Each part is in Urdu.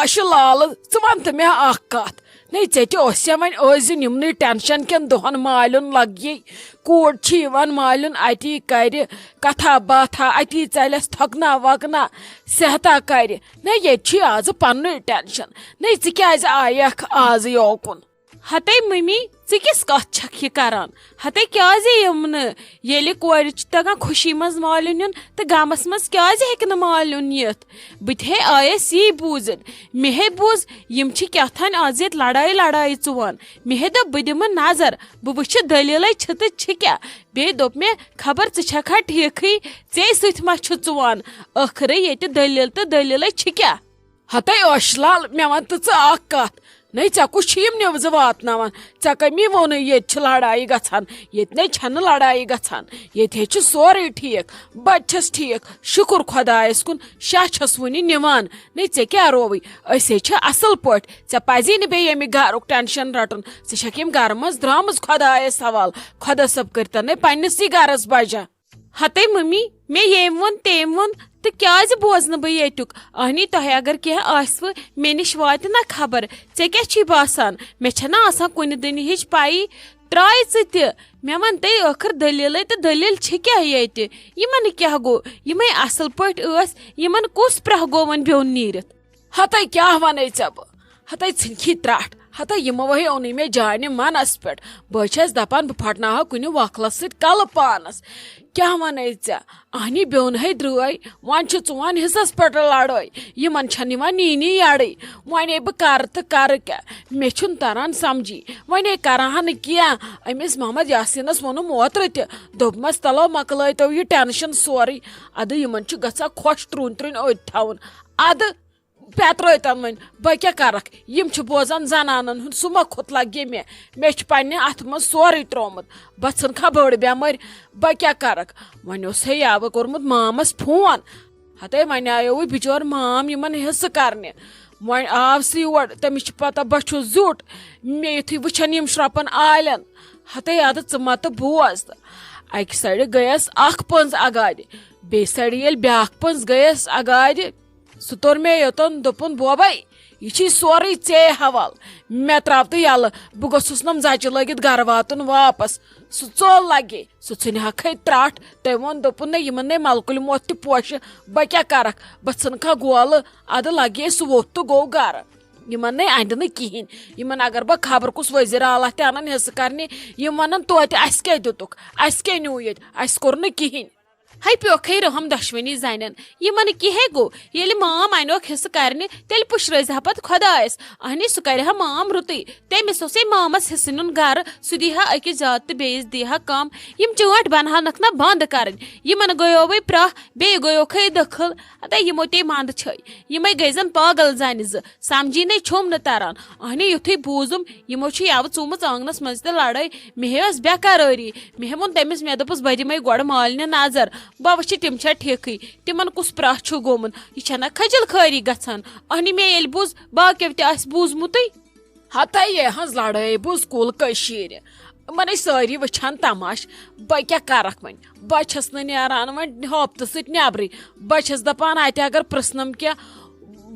آش لال ژٕ مے اکھ کتھ نی ژےٚ اوسیا وۄنۍ ٲسۍ یِمنٕے ٹینشن کٮ۪ن دۄہن مالیُن لگی کوٗر چھِ یِوان مالیُن اتی کرِ کتھا باتھا اتی ژلٮ۪س تھۄکنا وۄکنا صحتا کرِ نہ ییٚتہِ چھُے آز پننُے ٹینشن نی ژٕ کیازِ آیکھ آز یوکُن ہتے ممی ژٕ کِس کتھ چھکھ یہ کران ہتے کیازِ یِم نہٕ ییٚلہِ کورِ چھُ تگان خوشی منٛز مالیُن یُن تہٕ غمس منٛز کیازِ ہیٚکہِ نہٕ مالیُن یِتھ بہٕ تہِ ہے آیس یی بوٗزِتھ مےٚ ہے بوٗز یِم چھِ کیٛاتھانۍ آز ییٚتہِ لڑٲے ژٕ وَن مےٚ ہے دوٚپ بہٕ دِمہٕ نظر بہٕ وٕچھِ دٔلیٖلے چھِ تہٕ چھِ کیٛاہ بیٚیہِ دوٚپ مےٚ خبر ژٕ چھکھا ٹھیٖکھٕے ژے سۭتۍ ما چھُ ژٕ وَن ٲخرٕے ییٚتہِ دٔلیٖل تہٕ دٔلیٖلے چھِ کیٛاہ ہتے ٲش لال مےٚ وَن تہٕ ژٕ اکھ کتھ نی ژےٚ کُس چھُ یِم نِوزٕ واتناوان ژےٚ کٔمی ووٚنُے ییٚتہِ چھِ لڑایہِ گژھان ییٚتہِ نَے چھنہٕ لڑایہِ گژھان ییٚتہِ ہے چھُ سورُے ٹھیٖک بچہِ چھس ٹھیٖک شُکُر خۄدایس کُن شاہ چھس وُنہِ نِوان نی ژےٚ کیٛاہ رووٕے أسۍ ہے چھِ اصل پٲٹھۍ ژےٚ پزی نہٕ بیٚیہِ ییٚمہِ گرُک ٹینشن رٹُن ژٕ چھکھ ییٚمہِ گرٕ منٛز درامٕژ خۄدایس حوال خۄدا صٲب کٔرتن نے پننسٕے گرس بجا ہتے ممی مےٚ ییٚمۍ ووٚن تٔمۍ ووٚن تہٕ کیازِ بوزنہٕ بہٕ ییٚتیُک اہنی تۄہہِ اگر کینٛہہ آسوٕ مےٚ نِش واتہِ نا خبر ژےٚ کیٛاہ چھی باسان مےٚ چھنا آسان کُنہِ دُنہِچ پایی ترٛاے ژٕ تہِ مےٚ وَن تے ٲخٕر دٔلیٖلے تہٕ دٔلیٖل چھِ کیٛاہ ییٚتہِ یِمن کیٛاہ گوٚو یِمے اصل پٲٹھۍ ٲسۍ یِمن کُس پرٛہ گوٚو وۄنۍ بیوٚن نیٖرِتھ ہتے کیٛاہ ونے ژےٚ بہٕ ہتے ژھٕنکھی ترٛٹھ ہتے یِمو ہے اوٚنُے مےٚ جانہِ منس پٮ۪ٹھ بہٕ چھس دپان بہٕ پھٹناوہا کُنہِ وۄکھلس سۭتۍ کلہٕ پانس کیٛاہ ونے ژےٚ اہنی بیوٚن ہے درٛٲے وۄنۍ چھِ ژوٚوُہن حصس پٮ۪ٹھ لڑٲے یِمن چھنہٕ یِوان نیٖنی یڈٕے وۄنۍ بہٕ کرٕ تہٕ کرٕ کیٛاہ مےٚ چھُنہٕ تران سمجھی وۄنۍ کرہا نہٕ کینٛہہ أمِس محمد یاسیٖنس ووٚنُم اوترٕ تہِ دوٚپمس تلو مۄکلٲیتو یہِ ٹینشن سورُے ادٕ یِمن چھُ گژھان خۄش ترٛوٗنۍ ترٛوٗنۍ أتھۍ تھاوُن ادٕ پیترٲیتن وۄنۍ بہٕ کیٛاہ کرکھ یِم چھِ بوزان زنانن ہُنٛد سُہ مۄکھُت لگہِ مےٚ چھُ پننہِ اتھٕ منٛز سورُے تروومُت بہٕ ژھٕنکھا بٔڑ بٮ۪مٲرۍ بہٕ کیٛاہ کرکھ وۄنۍ اوس ہے یاوٕ کوٚرمُت مامس فون ہتے وۄنۍ آیووٕے بِچور مام یِمن حصہٕ کرنہِ وۄنۍ آو سُہ یور تٔمِس چھِ پتہ بہٕ چھُس زیُٹھ مےٚ یُتھُے وٕچھان یِم شرۄپن آلین ہتے ادٕ ژٕ مہ تہٕ بوز تہٕ اکہِ سایڈٕ گٔیس اکھ پٔنٛز اگادِ بیٚیہِ سایڈٕ ییٚلہِ بیاکھ پٔنٛز گٔیس اگادِ سُہ توٚر مےٚ یوٚتن دوٚپُن بوبے یہ چھی سورُے ژے حوال مےٚ تراو تہٕ یلہٕ بہٕ گوٚژھُس نم زچہِ لٲگِتھ گرٕ واتُن واپس سُہ ژوٚل لگے سُہ ژھٕنہکھے ترٛٹھ تٔمۍ ووٚن دوٚپُن نہ یِمن نے ملکُلہِ موت تہِ پوشہِ بہٕ کیٛاہ کرکھ بہٕ ژھٕنکھا گولہٕ ادٕ لگے سُہ ووٚتھ تہٕ گوٚو گرٕ یِمن نے اندِ نہٕ کہیٖنۍ یِمن اگر بہٕ خبر کُس ؤزیٖر اعلیٰ تہِ انن حصہٕ کرنہِ یِم ونن توتہِ اسہِ کیٛاہ دِتُکھ اسہِ کیٛاہ نیوٗ ییٚتہِ اسہِ کوٚر نہٕ کہیٖنۍ ہے پیوکھے رحم دۄشوٕنی زنٮ۪ن یِمن کِہے گوٚو ییٚلہِ مام انوکھ حصہٕ کرنہِ تیٚلہِ پُشرٲزِ ہا پتہٕ خۄدایس اہنی سُہ کرِ ہا مام رُتُے تٔمِس اوسے مامس حصہٕ نیُن گرٕ سُہ دی ہا أکِس زیادٕ تہٕ بیٚیِس دی ہا کم یِم چٲنٛٹھۍ بنہانکھ نا بنٛد کرٕنۍ یِمن گٔیووے پرٛہ بیٚیہِ گٔیوکھے دٔکھل ہتے یِمو تے منٛدٕ چھے یِمے گٔے زن پاگل زنہِ زٕ سمجھی نے چھُم نہٕ تران اہنی یُتھُے بوٗزُم یِمو چھِ یوٕ ژوٗمٕژ آنگنس منٛز تہِ لڑٲے مےٚ ہے ٲس بے قرٲری مےٚ ہے ووٚن تٔمِس مےٚ دوٚپُس بہٕ دِمے گۄڈٕ مالنہِ نظر بہٕ وٕچھِ تِم چھا ٹھیٖکھٕے تِمن کُس پرٛہ چھُ گوٚمُت یہِ چھنا کھٔجل خٲری گژھان اہنی مےٚ ییٚلہِ بوٗز باقیو تہِ آسہِ بوٗزمُتٕے ہتے یہِ ہٕنٛز لڑٲے بوٗز کُل کٔشیٖرِ یِمن ٲسۍ سٲری وٕچھان تماش بہٕ کیٛاہ کرکھ وۄنۍ بہٕ چھس نہٕ نیران وۄنۍ ہوپتہٕ سۭتۍ نٮ۪برٕے بہٕ چھس دپان اتہِ اگر پرژھنم کینٛہہ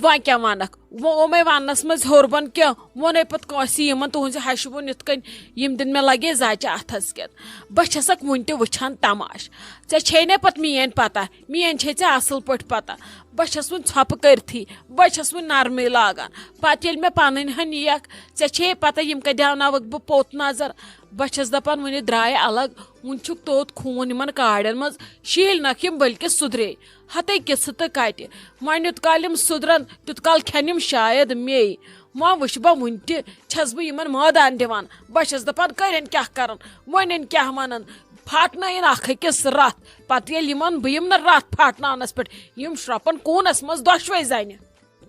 وۄنۍ کیٛاہ ونکھ وۄنۍ وننس منٛز ہیوٚر بۄن کینٛہہ ووٚنے پتہٕ کٲنٛسہِ یِمن تُہنزِ ہشہِ ووٚن یِتھ کٔنۍ یِم دِن مےٚ لگے زچہِ اتھس کٮ۪تھ بہٕ چھسکھ وُنہِ تہِ وٕچھان تماش ژےٚ چھے نہ پتہٕ میٲنۍ پتہ میٲنۍ چھے ژےٚ اصل پٲٹھۍ پتہ بہٕ چھس وۄنۍ ژھۄپہٕ کٔرتھٕے بہٕ چھس وۄنۍ نرمٕے لاگان پتہٕ ییٚلہِ مےٚ پنٕنۍ ہن یِیَکھ ژےٚ چھے پتہ یِم کتہِ دیٛاوناوکھ بہٕ پوٚت نظر بہٕ چھس دپان وُنہِ درٛاے الگ وُنہِ چھُکھ توٚت خوٗن یِمن کاڑٮ۪ن منٛز شیٖلۍ نکھ یِم بٔلکہِ سُدرے ہتے کِژھٕ تہٕ کتہِ وۄنۍ یوٗت کال یِم سُدرن تیوٗت کال کھٮ۪ن یِم شاید میٚے وۄنۍ وٕچھ بہٕ وُنہِ تہِ چھس بہٕ یِمن مٲدان دِوان بہٕ چھس دپان کٔرِنۍ کیٛاہ کرن وۄنٮ۪ن کیٛاہ ونن پھاٹنٲیِن اکھ أکِس رتھ پتہٕ ییٚلہِ یِمن بہٕ یِم نہٕ رتھ پھاٹناونس پٮ۪ٹھ یِم شرۄپن کوٗنس منٛز دۄشوے زنہِ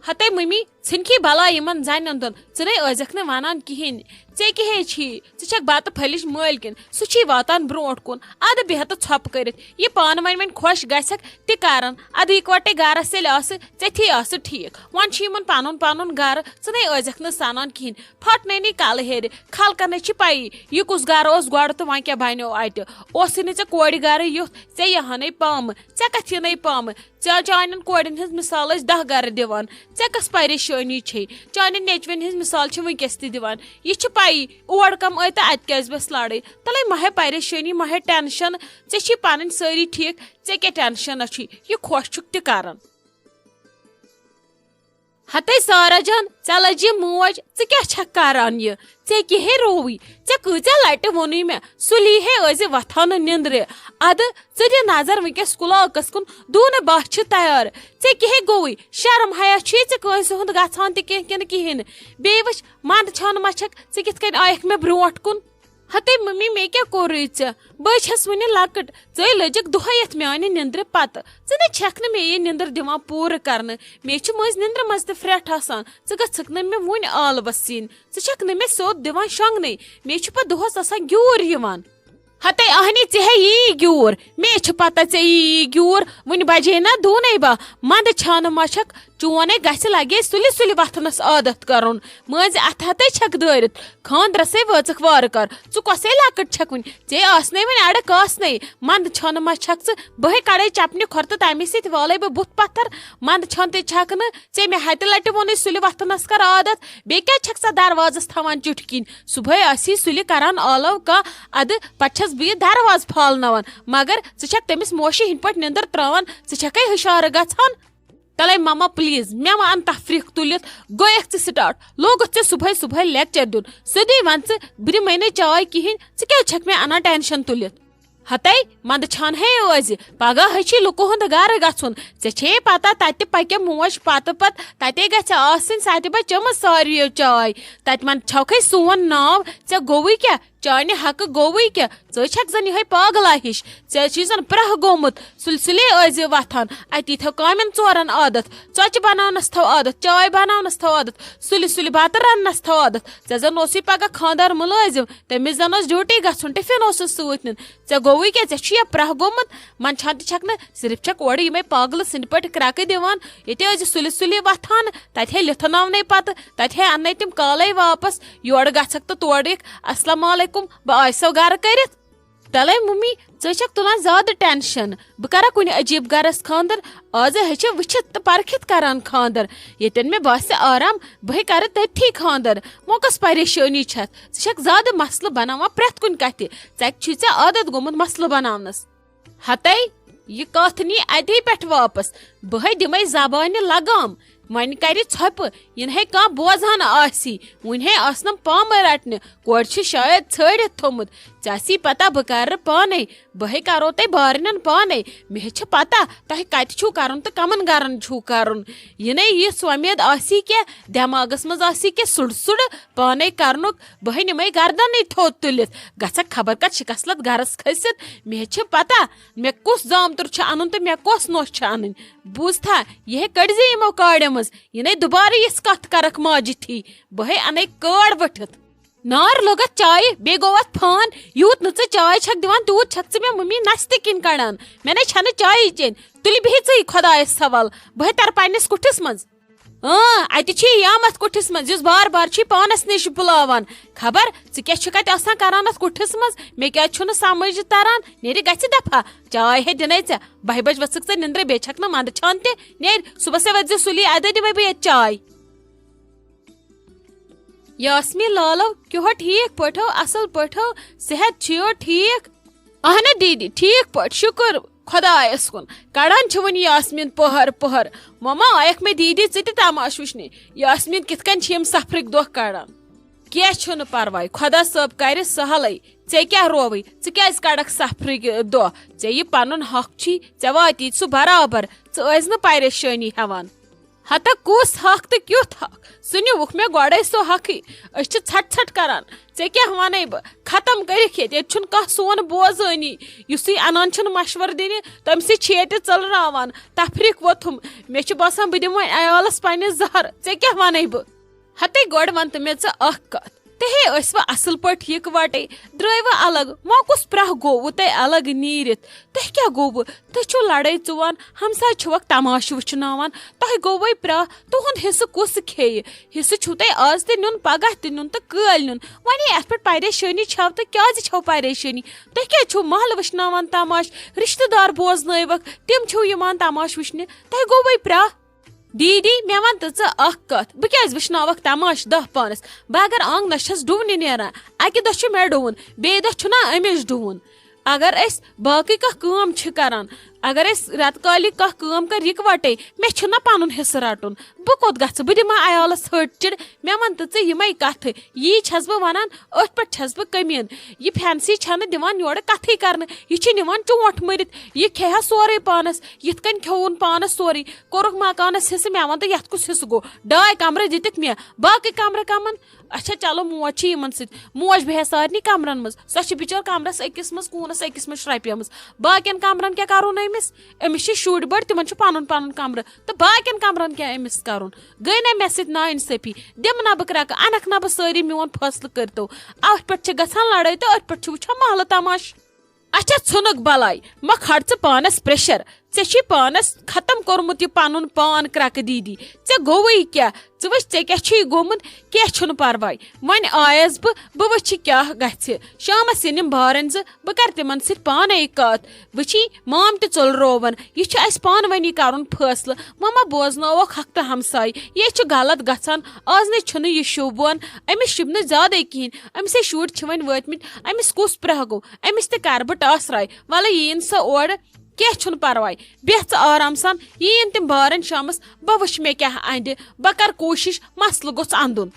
ہتے ممی ژھٕنکھی بلا یِمن زنٮ۪ن دۄن ژٕ نے ٲسکھ نہٕ ونان کہیٖنۍ ژےٚ کیٛاہ چھی ژٕ چھکھ بتہٕ پھٔلِش مٲلۍ کِنۍ سُہ چھی واتان برونٛٹھ کُن ادٕ بیٚہہ تہٕ ژھۄپہٕ کٔرِتھ یہِ پانہٕ وۄنۍ خۄش گژھکھ تہِ کرن ادٕ اِکوٹے گرس ییٚلہِ آسہٕ ژےٚ آسہٕ ٹھیٖک وۄنۍ چھُ یِمن پنُن پنُن گرٕ ژٕ نے ٲسکھ نہٕ سنان کہیٖنۍ پھٹنٲنی کلہٕ ہیرِ خلقن چھِ پیی یہِ کُس گرٕ اوس گۄڈٕ تہٕ وۄنۍ کیٛاہ بنیو اتہِ اوسُے نہٕ ژےٚ کورِ گرٕ یُتھ ژےٚ یِہانے پامہٕ ژےٚ کتھ یِنَے پامہٕ ژےٚ چانٮ۪ن کورٮ۪ن ہٕنٛز مثال ٲسۍ 10 گرٕ دِوان ژےٚ کس پریشٲنی پریشانی چھ چانہ نیچوین ہز مثال ونکس تہ دِوان یہ پائی اور کم آئی تو ات کیاز بس لڑائی تلے مہے پریشانی مہے ٹینشن ژے پن ساری ٹھیک ژے کیا ٹینشن چھ یہ خوش چھک تہ کران ہتے سارا جان ژے لج یہ موج ژے کیا چھک کران یہ ژے کہے رووی ژے کۭژاہ لٹہ ووٚنُے مےٚ سُلی ہے ٲسۍ وتھان نندرِ ادٕ ژٕ دِ نظر ونکس کُلاکس کُن دوٗنہٕ بس چھ تیار ژے کہے گوٚوٕے شرم حیا چھُے ژے کٲنٛسہِ ہُنٛد گژھان تہِ کینٛہہ کِنہٕ کِہیٖنۍ نہٕ بیٚیہِ وٕچھ منٛدٕ چھان ما چھکھ ژٕ کِتھ کٔنۍ آیکھ مےٚ برونٛٹھ کُن ہتے ممی مے کیا کوٚرُے ژےٚ بہٕ چھس وُنہِ لۄکٕٹ ژٕے لٔجِکھ دۄہے یتھ میانہِ نندرِ پتہٕ ژٕ نہ چھکھ نہٕ مےٚ یہِ نندر دِوان پوٗرٕ کرنہٕ مےٚ چھِ مٔنٛزۍ نندرِ منٛز تہِ پھرٛٹھ آسان ژٕ گژھکھ نہٕ مےٚ وُنہِ آلوس یِنۍ ژٕ چھکھ نہٕ مےٚ سیوٚد دِوان شۄنٛگنٕے مےٚ چھُ پتہٕ دۄہس آسان گیوٗر یِوان ہتے اہنی ژے ہے یی گیوٗر مے چھِ پتہ ژے یی گیوٗر وُنہِ بجے نا دوٗنے بہہ منٛدٕ چھانہٕ ما چھکھ چونے گژھِ لگے سُلہِ سُلہِ وتھنس عادت کرُن مٲنزِ اتھ ہتے چھکھ دٲرِتھ خاندرسے وٲژکھ وارٕ کار ژٕ کۄسے لۄکٕٹ چھکھ وُنہِ ژے آسنے وۄنۍ اڑٕ کاسنے منٛدٕ چھانہٕ ما چھکھ ژٕ بہے کڑے چپنہِ کھۄر تہٕ تمے سۭتۍ والے بہٕ بُتھ پتھر منٛدٕ چھان تہِ چھکھ نہٕ ژے مےٚ ہتہِ لٹہِ ووٚنُے سُلہِ وتھنس کر عادت بیٚیہِ کیازِ چھکھ ژٕ دروازس تھاوان چُٹھۍ کِنۍ صبحٲے آسی سُلہِ کران آلو کانٛہہ ادٕ پتہٕ چھس بہٕ یہِ دروازٕ پھالناوان مگر ژٕ چھکھ تٔمِس موشی ہٕنٛدۍ پٲٹھۍ نندر تراوان ژٕ چھکھے ہُشارٕ گژھان تلے ماما پلیز مےٚ وَن تفریٖق تُلِتھ گویکھ ژٕ سٹارٹ لوگُتھ ژےٚ صبحٲے صبحٲے لیکچر دیُن سیودُے ون ژٕ بہٕ دِمے نہٕ چاے کِہینۍ ژٕ کیازِ چھکھ مےٚ انان ٹینشن تُلِتھ ہتے منٛدٕ چھان ہے ٲزِ پگہہ ہے چھی لُکو ہُنٛد گرٕ گژھُن ژےٚ چھے پتہ تتہِ پکہِ موج پتہٕ پتہٕ تتے گژھِ آسٕنۍ سۄ تہِ بہٕ چٔمٕژ ساروِیو چاے تتہِ من چھوکھے سون ناو ژےٚ گوٚوٕے کیاہ چانہِ حقہٕ گوٚوٕے کیاہ ژٕ چھکھ زن یِہے پاگلا ہِش ژےٚ چھی زن پرٛہ گوٚمُت سُلہِ سُلے ٲسۍ وتھان اتی تھو کامٮ۪ن ژورن عادت ژۄچہِ بناونس تھو عادت چاے بناونس تھو عادت سُلہِ سُلہِ بتہٕ رننس تھو عادت ژےٚ زن اوسُے پگہہ خاندار مُلٲزم تٔمِس زن اوس ڈیوٹی گژھُن ٹفن اوسُس سۭتۍ نیُن ژےٚ گوٚوٕے کیاہ ژےٚ چھُ یا پرٛہ گوٚمُت منٛدچھان تہِ چھکھ نہٕ صرف چھکھ اورٕ یِمے پاگلہٕ سٕنٛدۍ پٲٹھۍ کرٛٮ۪کہٕ دِوان ییٚتہِ ٲسۍ سُلہِ سُلہِ وتھان تتہِ ہے لِتھناونے پتہٕ تتہِ ہے اننے تِم کالے واپس یورٕ گژھکھ تہٕ تورٕ یِکھ السلام علیکم بہٕ آسو گرٕ کٔرِتھ تلے ممی ژٕ چھکھ تُلان زیادٕ ٹینشن بہٕ کرا کُنہِ عجیٖب گرس خاندر آز ہے چھِ وٕچھِتھ تہٕ پرکھِتھ کران خاندر ییٚتٮ۪ن مےٚ باسہِ آرام بہے کرٕ تٔتھی خاندر وۄنۍ کۄس پریشٲنی چھتھ ژٕ چھکھ زیادٕ مسلہٕ بناوان پرٮ۪تھ کُنہِ کتھِ ژکہِ چھُے ژےٚ عادت گوٚمُت مسلہٕ بناونس ہتے یہ کتھ نی اتی پٮ۪ٹھ واپس بہے دِمے زبانہِ لگام وۄنۍ کرِ ژھۄپہٕ ینہٕ ہے کانٛہہ بوزان آسی وُنہِ ہے آسنم پامہٕ رٹنہِ کورِ چھُ شاید ژھٲڑِتھ تھوٚمُت ژےٚ آسی پتہ بہٕ کرٕ پانے بہے کرو تۄہہِ بارنٮ۪ن پانے مےٚ چھِ پتہ تۄہہِ کتہِ چھُو کرُن تہٕ کمن گرن چھُو کرُن ینَے یِژھ وۄمید آسی کینٛہہ دٮ۪ماغس منٛز آسی کینٛہہ سُڑٕ سُڑٕ پانے کرنُک بہے نِمے گردنٕے تھوٚد تُلِتھ گژھکھ خبر کتھ شکسلت گرس کھٔسِتھ مےٚ چھِ پتہ مےٚ کُس زامتُر چھُ انُن تہٕ مےٚ کۄس نوٚش چھِ انٕنۍ بوٗزتھا یہِ ہے کٔڑزِ یِمو کاڑیو منٛز ینَے دُبارٕ یِژھ کتھ کرکھ ماجِتھی بہے انے کٲڑ ؤٹھِتھ نار لوٚگ اتھ چایہِ بیٚیہِ گوٚو اتھ فان یوٗت نہٕ ژٕ چاے چھکھ دِوان تیوٗت چھکھ ژٕ مےٚ ممی نستہِ کِنۍ کڑان مےٚ نَے چھنہٕ چایی چیٚنۍ تُلہِ بِہِتھ ژٕے خۄدایس سوال بہے ترٕ پننِس کُٹھِس منٛز اتہِ چھی یامتھ کُٹھِس منٛز یُس بار بار چھی پانس نِش بُلاوان خبر ژٕ کیاہ چھُکھ اتہِ آسان کران اتھ کُٹھِس منٛز مےٚ کیازِ چھُنہٕ سمجھ تران نیرِ گژھِ دفعہ چاے ہے دِنے ژےٚ 12 بجہِ ؤژھٕکھ ژٕ نندرِ بیٚیہِ چھکھ نہٕ منٛدٕ چھان تہِ نیرِ صُبحسے ؤتھۍ زِ سُلی ادے دِمے بہٕ ییٚتہِ چاے یاسمی لالو کیٚہو ٹھیٖک پٲٹھو اصل پٲٹھو صحت چھُیو ٹھیٖک اہنہٕ دیٖدی ٹھیٖک پٲٹھۍ شُکر خۄدایس کُن کڑان چھِ وۄنۍ یاسمیٖن پٔہر پٔہر مما آیکھ مےٚ دیٖدی ژٕ تہِ تماش وٕچھنہِ یاسمیٖن کِتھ کٔنۍ چھِ یِم سفرٕکۍ دۄہ کڑان کینٛہہ چھُنہٕ پرواے خۄدا صٲب کرِ سہلٕے ژےٚ کیٛاہ رووٕے ژٕ کیٛازِ کڑکھ سفرٕکۍ دۄہ ژےٚ یہِ پنُن حق چھی ژےٚ واتی سُہ برابر ژٕ ٲسۍ نہٕ پریشٲنی ہٮ۪وان ہتا کُس حق تہٕ کیُتھ حق سُہ نِوُکھ مےٚ گۄڈے سُہ حقٕے أسۍ چھِ ژھٹ ژھٹ کران ژےٚ کیٛاہ ونے بہٕ ختم کٔرِکھ ییٚتہِ چھُنہٕ کانٛہہ سون بوزٲنی یُسٕے انان چھُنہٕ مشور دِنہِ تٔمسٕے چھِ ییٚتہِ ژٔلراوان تفریٖق ووٚتھُم مےٚ چھُ باسان بہٕ دِمہٕ وۄنۍ عیالس پننِس زہر ژےٚ کیٛاہ ونے بہٕ ہتے گۄڈٕ ون تہٕ مےٚ ژٕ اکھ کتھ تُہۍ ہے ٲسۍ وٕ اصل پٲٹھۍ یِکوٹے درٛٲے وٕ الگ وۄنۍ کُس پرٛہ گوٚوٕ تۄہہِ الگ نیٖرِتھ تۄہہِ کیٛاہ گوٚوٕ تُہۍ چھِو لڑٲے ژُوان ہمساے چھِوکھ تماشہٕ وٕچھناوان تۄہہِ گوٚوٕے پرٛہ تُہُنٛد حصہٕ کُس کھیٚیہِ حصہٕ چھُو تۄہہِ آز تہِ نیُن پگاہ تہِ نیُن تہٕ کٲلۍ نیُن وۄنۍ اتھ پٮ۪ٹھ پریشٲنی چھو تہٕ کیٛازِ چھو پریشٲنی تُہۍ کیٛازِ چھِو محلہٕ وٕچھناوان تماش رشتہٕ دار بوزنٲوکھ تِم چھِو یِوان تماش وٕچھنہِ تۄہہِ گوٚوٕے پرٛہ دیدی مےٚ وَن تہٕ ژٕ اکھ کتھ بہٕ کیازِ وٕچھناوکھ تماش 10 پانس بہٕ اگر آنگنس چھس ڈوٗنہِ نیران اکہِ دۄہ چھُ مےٚ ڈوٗن بیٚیہِ دۄہ چھُنا أمِس ڈوٗن اگر أسۍ باقٕے کانٛہہ کٲم چھِ کران اگر أسۍ رٮ۪تہٕ کالہِ کانٛہہ کٲم کر یِکوَٹے مےٚ چھُنہ پنُن حصہٕ رٹُن بہٕ کوٚت گژھٕ بہٕ دِمہٕ عیالس ۂٹۍ مےٚ وَن تہٕ ژٕ یِمے کتھٕ یی چھس بہٕ ونان أتھۍ پٮ۪ٹھ چھس بہٕ کٔمیٖن یہِ فینسی چھنہٕ دِوان یورٕ کتھٕے کرنہٕ یہِ چھِ نِوان ٹوٹھ مٔرِتھ یہِ کھیٚیہِ ہا سورُے پانس یِتھ کٔنۍ کھیوٚوُن پانس سورُے کوٚرُکھ مکانس حصہٕ مےٚ وَن تہٕ یتھ کُس حصہٕ گوٚو 2 کمرٕ دِتِکھ مےٚ باقٕے کمرٕ کمن اچھا چلو موج چھِ یِمن سۭتۍ موج بیٚہہِ سارنٕے کمرن منٛز سۄ چھِ بِچٲر کمرس أکِس منٛز کوٗنس أکِس منٛز شرٛپہِ منٛز باقین کمرن کیٛاہ کرُن أمِس چھِ شُرۍ بٔڑۍ تِمن چھُ پنُن پنُن کمرٕ تہٕ باقین کمرن کیٛاہ أمِس کرُن گٔے نا مےٚ سۭتۍ نا اِنصٲفی دِمہٕ نا بہٕ کرٛٮ۪کہٕ انکھ نا بہٕ سٲری میون فٲصلہٕ کٔرتو اتھ پٮ۪ٹھ چھِ گژھان لڑٲے تہٕ أتھۍ پٮ۪ٹھ چھُ وٕچھان محلہٕ تماش اچھا ژھٕنُکھ بلاے مہ کھڑ ژٕ پانس پریشر ژےٚ چھی پانس ختم کوٚرمُت یہِ پنُن پان کرٛٮ۪کہٕ دیدی ژےٚ گوٚوٕے کیٛاہ ژٕ وٕچھ ژےٚ کیٛاہ چھُے گوٚمُت کینٛہہ چھُنہٕ پرواے وۄنۍ آیس بہٕ وٕچھِ کیٛاہ گژھِ شامس یِن یِم بارن زٕ بہٕ کرٕ تِمن سۭتۍ پانے کتھ وٕچھی مام تہِ ژوٚلروون یہِ چھُ اسہِ پانہٕ ؤنی کرُن فٲصلہٕ مما بوزنٲوکھ حق تہٕ ہمساے یے چھُ غلط گژھان آز نَے چھُنہٕ یہِ شوٗبوان أمِس شوٗب نہٕ زیادے کِہینۍ أمسے شُرۍ چھِ وۄنۍ وٲتمٕتۍ أمِس کُس پرٛہ گوٚو أمِس تہِ کرٕ بہٕ ٹاسراے وَلہٕ یِیِن سۄ اورٕ کینٛہہ چھُنہٕ پرواے بیٚہہ ژٕ آرام سان یِیِن تِم بارن شامس بہٕ وٕچھِ مےٚ کیٛاہ اندِ بہٕ کرٕ کوٗشش مسلہٕ گوٚژھ اندُن